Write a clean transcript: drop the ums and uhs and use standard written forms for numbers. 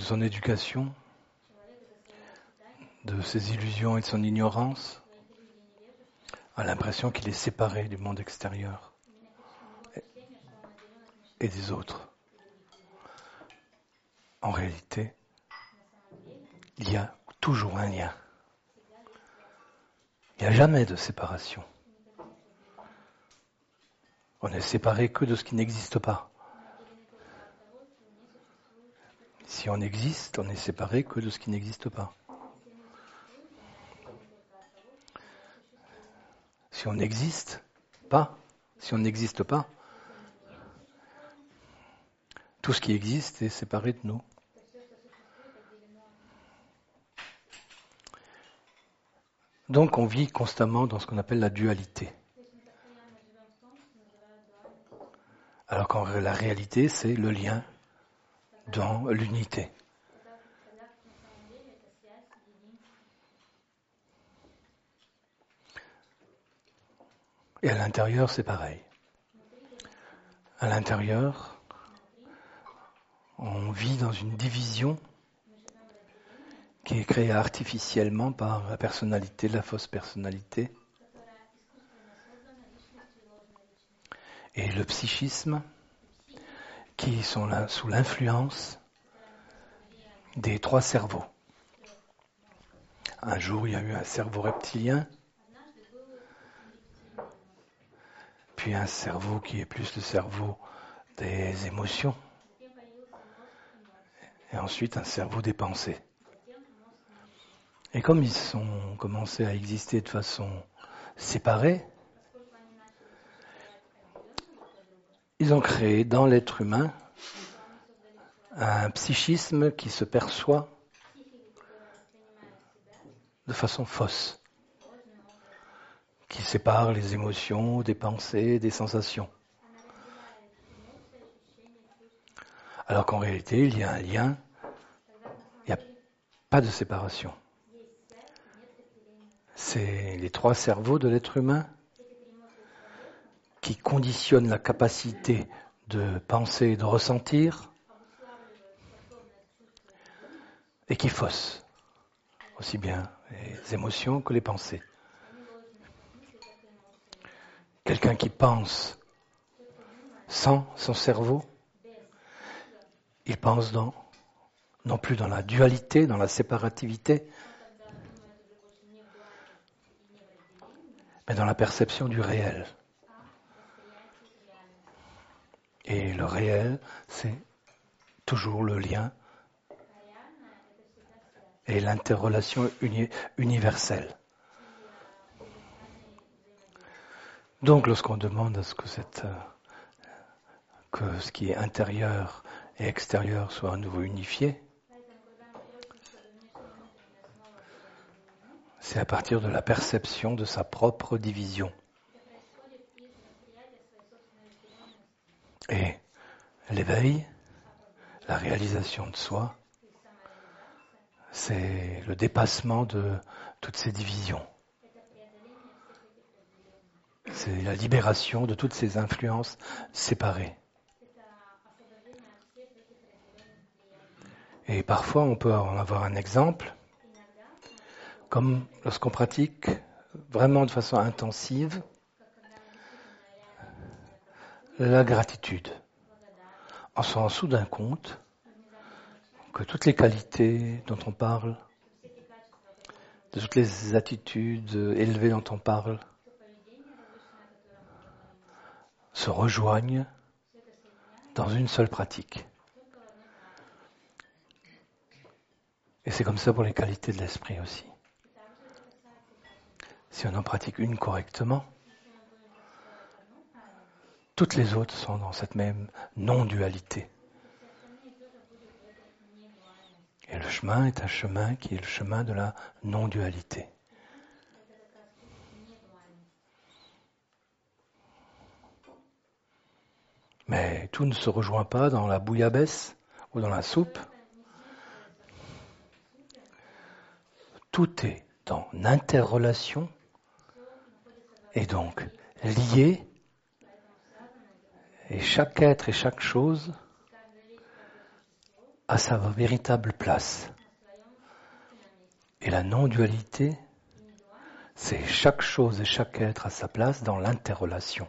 son éducation, de ses illusions et de son ignorance, a l'impression qu'il est séparé du monde extérieur et des autres. En réalité, il y a toujours un lien. Il n'y a jamais de séparation. On n'est séparé que de ce qui n'existe pas. Si on existe, on n'est séparé que de ce qui n'existe pas. Si on n'existe pas, tout ce qui existe est séparé de nous. Donc on vit constamment dans ce qu'on appelle la dualité. Alors qu'en la réalité, c'est le lien dans l'unité. Et à l'intérieur, c'est pareil. À l'intérieur, on vit dans une division qui est créée artificiellement par la personnalité, la fausse personnalité. Et le psychisme, qui sont là sous l'influence des 3 cerveaux. Un jour, il y a eu un cerveau reptilien, puis un cerveau qui est plus le cerveau des émotions, et ensuite un cerveau des pensées. Et comme ils ont commencé à exister de façon séparée, ils ont créé dans l'être humain un psychisme qui se perçoit de façon fausse, qui sépare les émotions des pensées, des sensations. Alors qu'en réalité, il y a un lien, il n'y a pas de séparation. C'est les 3 cerveaux de l'être humain qui conditionnent la capacité de penser et de ressentir et qui faussent aussi bien les émotions que les pensées. Quelqu'un qui pense sans son cerveau, il pense non plus dans la dualité, dans la séparativité, mais dans la perception du réel. Et le réel, c'est toujours le lien et l'interrelation universelle. Donc lorsqu'on demande à ce que ce qui est intérieur et extérieur soit à nouveau unifié, c'est à partir de la perception de sa propre division. Et l'éveil, la réalisation de soi, c'est le dépassement de toutes ces divisions. C'est la libération de toutes ces influences séparées. Et parfois, on peut en avoir un exemple, comme lorsqu'on pratique vraiment de façon intensive la gratitude. On se rend soudain compte que toutes les qualités dont on parle, de toutes les attitudes élevées dont on parle, se rejoignent dans une seule pratique. Et c'est comme ça pour les qualités de l'esprit aussi. Si on en pratique une correctement, toutes les autres sont dans cette même non-dualité. Et le chemin est un chemin qui est le chemin de la non-dualité. Mais tout ne se rejoint pas dans la bouillabaisse ou dans la soupe. Tout est en interrelation et donc lié. Et chaque être et chaque chose à sa véritable place. Et la non-dualité, c'est chaque chose et chaque être à sa place dans l'interrelation.